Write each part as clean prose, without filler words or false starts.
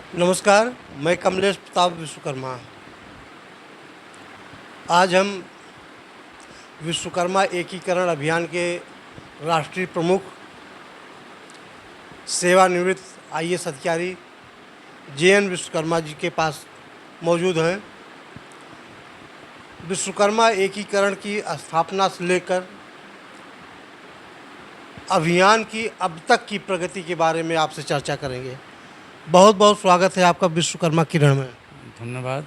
नमस्कार, मैं कमलेश प्रताप विश्वकर्मा। आज हम विश्वकर्मा एकीकरण अभियान के राष्ट्रीय प्रमुख सेवानिवृत्त आईएएस अधिकारी जेएन विश्वकर्मा जी के पास मौजूद हैं। विश्वकर्मा एकीकरण की स्थापना से लेकर अभियान की अब तक की प्रगति के बारे में आपसे चर्चा करेंगे। बहुत बहुत स्वागत है आपका विश्वकर्मा किरण में। धन्यवाद।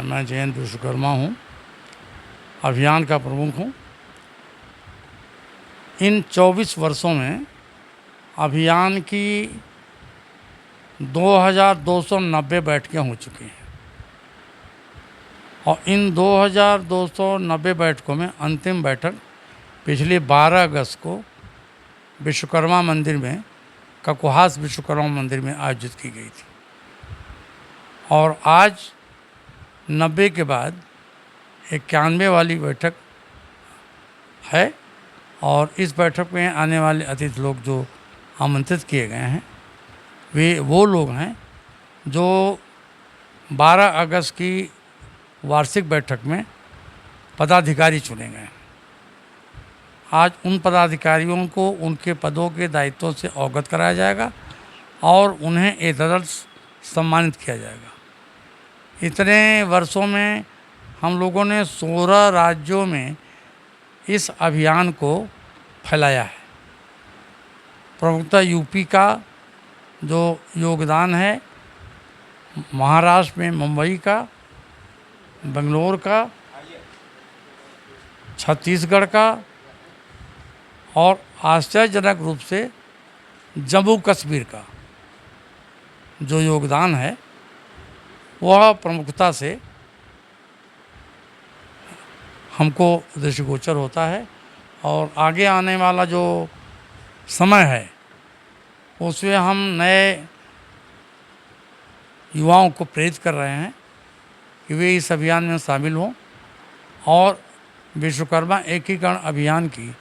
मैं जयंत विश्वकर्मा हूँ, अभियान का प्रमुख हूँ। इन 24 वर्षों में अभियान की 2290 बैठकें हो चुकी हैं और इन 2290 बैठकों में अंतिम बैठक पिछले 12 अगस्त को विश्वकर्मा मंदिर में, ककुहास विश्वकर्मा मंदिर में आयोजित की गई थी। और आज 90 के बाद 91 वाली बैठक है और इस बैठक में आने वाले अतिथि लोग जो आमंत्रित किए गए हैं वे वो लोग हैं जो 12 अगस्त की वार्षिक बैठक में पदाधिकारी चुने गए हैं। आज उन पदाधिकारियों को उनके पदों के दायित्वों से अवगत कराया जाएगा और उन्हें एतदर्थ सम्मानित किया जाएगा। इतने वर्षों में हम लोगों ने 16 राज्यों में इस अभियान को फैलाया है। प्रमुखतः यूपी का जो योगदान है, महाराष्ट्र में मुंबई का, बेंगलोर का, छत्तीसगढ़ का और आश्चर्यजनक रूप से जम्मू कश्मीर का जो योगदान है वह प्रमुखता से हमको दृष्टिगोचर होता है। और आगे आने वाला जो समय है उसमें हम नए युवाओं को प्रेरित कर रहे हैं कि वे इस अभियान में शामिल हों और विश्वकर्मा एकीकरण अभियान की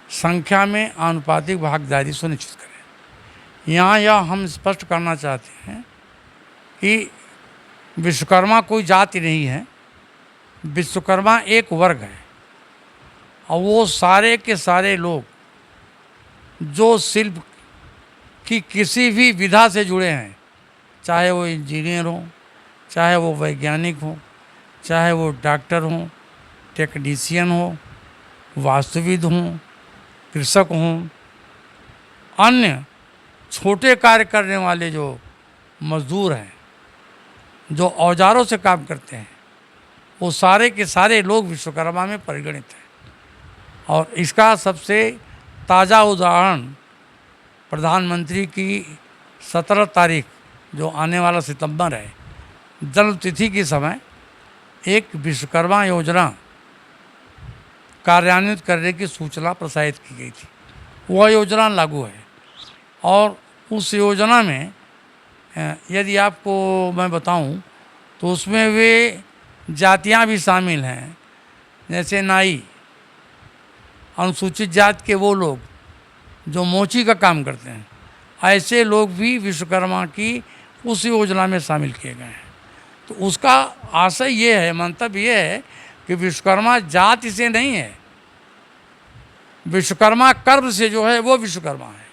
संख्या में आनुपातिक भागीदारी सुनिश्चित करें। यहाँ यह हम स्पष्ट करना चाहते हैं कि विश्वकर्मा कोई जाति नहीं है, विश्वकर्मा एक वर्ग है और वो सारे के सारे लोग जो शिल्प की किसी भी विधा से जुड़े हैं, चाहे वो इंजीनियर हों, चाहे वो वैज्ञानिक हों, चाहे वो डॉक्टर हों, टेक्नीशियन हों, वास्तुविद हों, कृषक हों, अन्य छोटे कार्य करने वाले जो मजदूर हैं, जो औजारों से काम करते हैं, वो सारे के सारे लोग विश्वकर्मा में परिगणित हैं। और इसका सबसे ताज़ा उदाहरण प्रधानमंत्री की 17 तारीख जो आने वाला सितंबर है, जन्मतिथि के समय एक विश्वकर्मा योजना कार्यान्वित करने की सूचना प्रसारित की गई थी। वह योजना लागू है और उस योजना में यदि आपको मैं बताऊं तो उसमें वे जातियां भी शामिल हैं, जैसे नाई, अनुसूचित जाति के वो लोग जो मोची का काम करते हैं, ऐसे लोग भी विश्वकर्मा की उस योजना में शामिल किए गए हैं। तो उसका आशय ये है, मंतव्य ये है कि विश्वकर्मा जाति से नहीं है, विश्वकर्मा कर्म से जो है वो विश्वकर्मा है।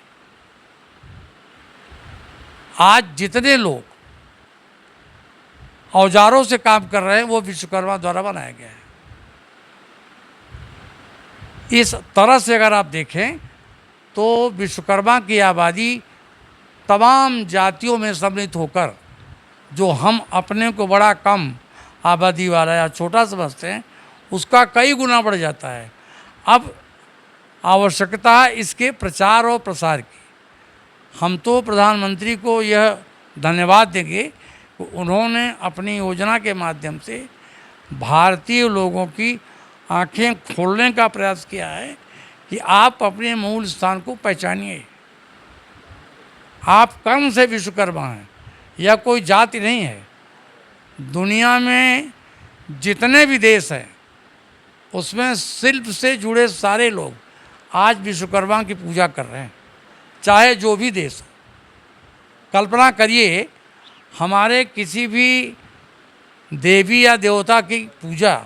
आज जितने लोग औजारों से काम कर रहे हैं वो विश्वकर्मा द्वारा बनाया गया है। इस तरह से अगर आप देखें तो विश्वकर्मा की आबादी तमाम जातियों में सम्मिलित होकर जो हम अपने को बड़ा कम आबादी वाला या छोटा समझते हैं उसका कई गुना बढ़ जाता है। अब आवश्यकता है इसके प्रचार और प्रसार की। हम तो प्रधानमंत्री को यह धन्यवाद देंगे कि उन्होंने अपनी योजना के माध्यम से भारतीय लोगों की आंखें खोलने का प्रयास किया है कि आप अपने मूल स्थान को पहचानिए। आप कर्म से विश्वकर्मा हैं, यह कोई जाति नहीं है। दुनिया में जितने भी देश हैं उसमें शिल्प से जुड़े सारे लोग आज विश्वकर्मा की पूजा कर रहे हैं, चाहे जो भी देश हो। कल्पना करिए हमारे किसी भी देवी या देवता की पूजा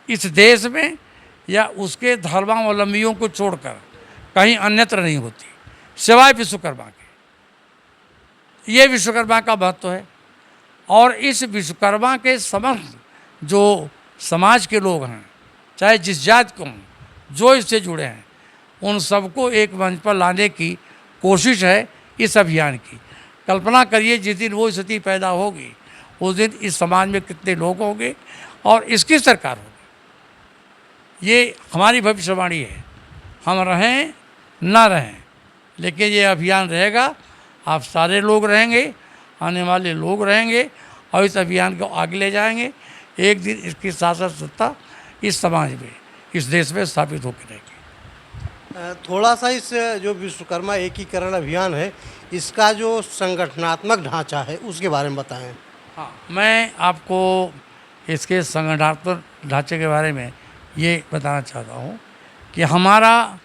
इस देश में या उसके धर्मावलंबियों को छोड़कर कहीं अन्यत्र नहीं होती सिवाय विश्वकर्मा के। ये विश्वकर्मा का महत्व है। और इस विश्वकर्मा के समस्त जो समाज के लोग हैं, चाहे जिस जात को हों, जो इससे जुड़े हैं, उन सबको एक मंच पर लाने की कोशिश है इस अभियान की। कल्पना करिए जिस दिन वो स्थिति पैदा होगी उस दिन इस समाज में कितने लोग होंगे और इसकी सरकार होगी। ये हमारी भविष्यवाणी है। हम रहें ना रहें, लेकिन ये अभियान रहेगा। आप सारे लोग रहेंगे, आने वाले लोग रहेंगे और इस अभियान को आगे ले जाएंगे। एक दिन इसकी शासन सत्ता इस समाज में, इस देश में स्थापित होकर रहेगी। थोड़ा सा इस जो विश्वकर्मा एकीकरण अभियान है, इसका जो संगठनात्मक ढांचा है उसके बारे में बताएं। हाँ, मैं आपको इसके संगठनात्मक ढांचे के बारे में ये बताना चाहता हूँ कि हमारा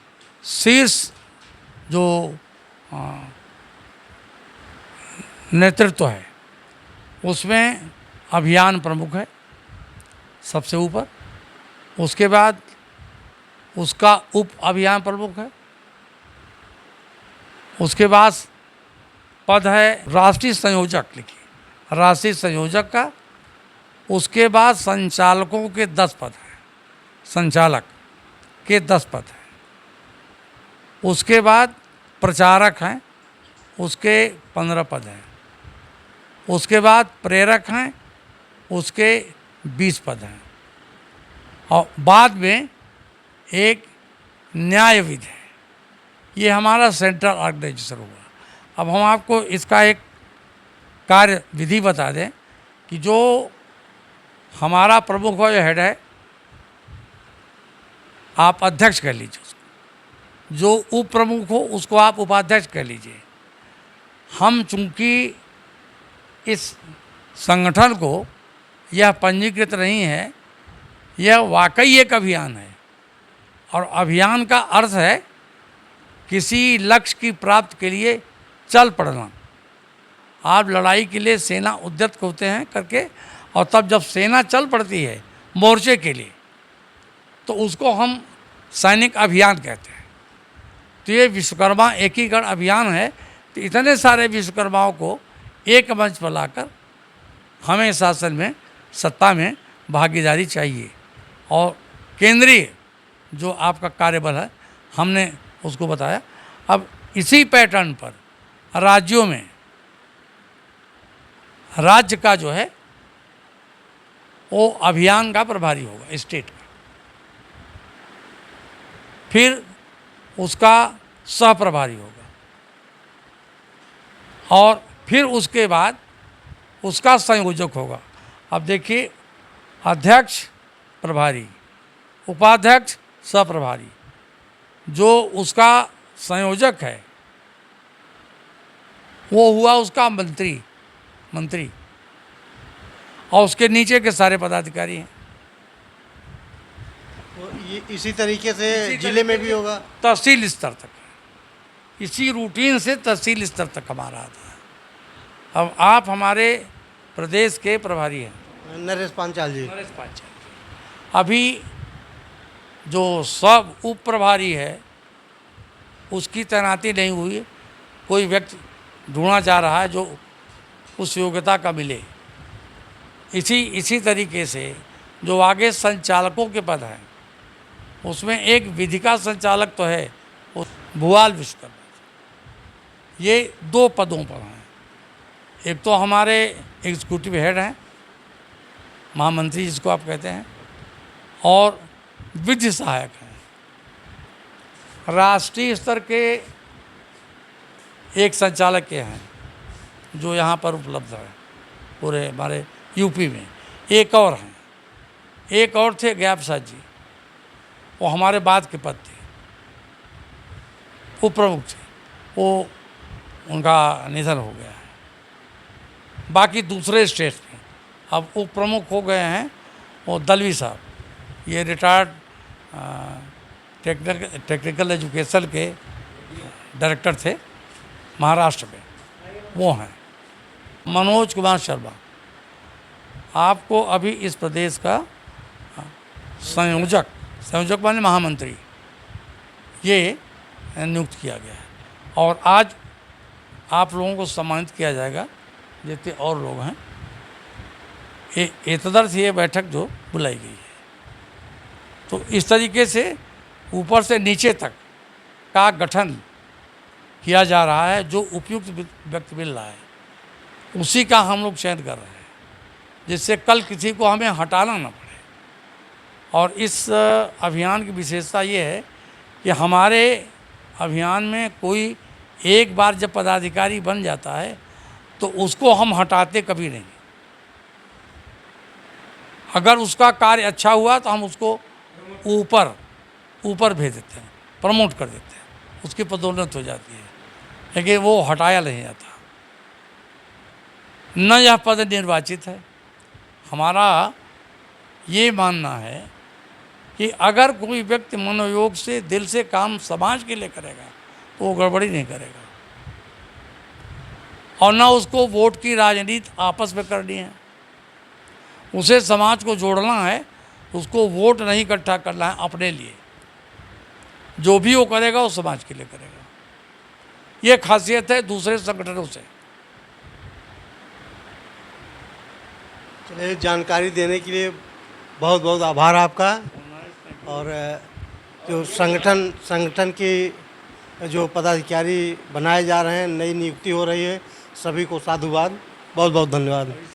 शीर्ष जो नेतृत्व है उसमें अभियान प्रमुख है सबसे ऊपर। उसके बाद उसका उप अभियान प्रमुख है। उसके बाद पद है राष्ट्रीय संयोजक, लिखिए राष्ट्रीय संयोजक का। उसके बाद संचालकों के 10 पद हैं, संचालक के 10 पद हैं। उसके बाद प्रचारक हैं, उसके 15 पद हैं। उसके बाद प्रेरक हैं, उसके 20 पद हैं। और बाद में एक न्यायविद है। ये हमारा सेंट्रल ऑर्गेनाइजेशन होगा। अब हम आपको इसका एक कार्य विधि बता दें कि जो हमारा प्रमुख जो हेड है, आप अध्यक्ष कह लीजिए उसको। जो उप प्रमुख हो उसको आप उपाध्यक्ष कह लीजिए। हम चूंकि इस संगठन को यह पंजीकृत नहीं है, यह वाकई एक अभियान है। और अभियान का अर्थ है किसी लक्ष्य की प्राप्ति के लिए चल पड़ना। आप लड़ाई के लिए सेना उद्यत होते हैं करके, और तब जब सेना चल पड़ती है मोर्चे के लिए तो उसको हम सैनिक अभियान कहते हैं। तो ये विश्वकर्मा एकीकरण अभियान है। तो इतने सारे विश्वकर्माओं को एक मंच पर लाकर हमें शासन में, सत्ता में भागीदारी चाहिए। और केंद्रीय जो आपका कार्यबल है हमने उसको बताया। अब इसी पैटर्न पर राज्यों में राज्य का जो है वो अभियान का प्रभारी होगा, स्टेट का। फिर उसका सह प्रभारी होगा और फिर उसके बाद उसका संयोजक होगा। अब देखिए, अध्यक्ष प्रभारी, उपाध्यक्ष सह प्रभारी, जो उसका संयोजक है वो हुआ उसका मंत्री और उसके नीचे के सारे पदाधिकारी हैं। तो ये इसी तरीके से जिले में भी होगा, तहसील स्तर तक, इसी रूटीन से तहसील स्तर तक हमारा आता है। अब आप हमारे प्रदेश के प्रभारी हैं नरेश पांचाल जी। अभी जो सब उप प्रभारी है उसकी तैनाती नहीं हुई है। कोई व्यक्ति ढूंढा जा रहा है जो उस योग्यता का मिले। इसी तरीके से जो आगे संचालकों के पद हैं उसमें एक विधिका संचालक तो है, भुआल विश्वकर्मा। ये 2 पदों पर हैं। एक तो हमारे एग्जीक्यूटिव हेड हैं, महामंत्री जिसको आप कहते हैं, और विधि सहायक हैं। राष्ट्रीय स्तर के एक संचालक के हैं जो यहाँ पर उपलब्ध है पूरे हमारे यूपी में। एक और हैं, एक और थे गया प्रसाद जी, वो हमारे बाद के पद थे, उप प्रमुख थे, वो उनका निधन हो गया है। बाकी दूसरे स्टेट में अब उप प्रमुख हो गए हैं वो दलवी साहब। ये रिटायर्ड टेक्निकल एजुकेशन के डायरेक्टर थे महाराष्ट्र में। वो हैं मनोज कुमार शर्मा। आपको अभी इस प्रदेश का संयोजक संयोजक माने महामंत्री ये नियुक्त किया गया है और आज आप लोगों को सम्मानित किया जाएगा जितने और लोग हैं। एतदर्थ ये बैठक जो बुलाई गई है, तो इस तरीके से ऊपर से नीचे तक का गठन किया जा रहा है। जो उपयुक्त व्यक्ति मिल रहा है उसी का हम लोग चयन कर रहे हैं, जिससे कल किसी को हमें हटाना ना पड़े। और इस अभियान की विशेषता ये है कि हमारे अभियान में कोई एक बार जब पदाधिकारी बन जाता है तो उसको हम हटाते कभी नहीं। अगर उसका कार्य अच्छा हुआ तो हम उसको ऊपर भेज देते हैं, प्रमोट कर देते हैं, उसकी पदोन्नति हो जाती है, लेकिन वो हटाया नहीं जाता। न यह पद निर्वाचित है। हमारा ये मानना है कि अगर कोई व्यक्ति मनोयोग से दिल से काम समाज के लिए करेगा तो वो गड़बड़ी नहीं करेगा, और ना उसको वोट की राजनीति आपस में करनी है। उसे समाज को जोड़ना है, उसको वोट नहीं इकट्ठा करना है अपने लिए। जो भी वो करेगा वो समाज के लिए करेगा। ये खासियत है दूसरे संगठनों से। चलिए, जानकारी देने के लिए बहुत बहुत आभार आपका। और जो संगठन के जो पदाधिकारी बनाए जा रहे हैं, नई नियुक्ति हो रही है, सभी को साधुवाद, बहुत बहुत धन्यवाद।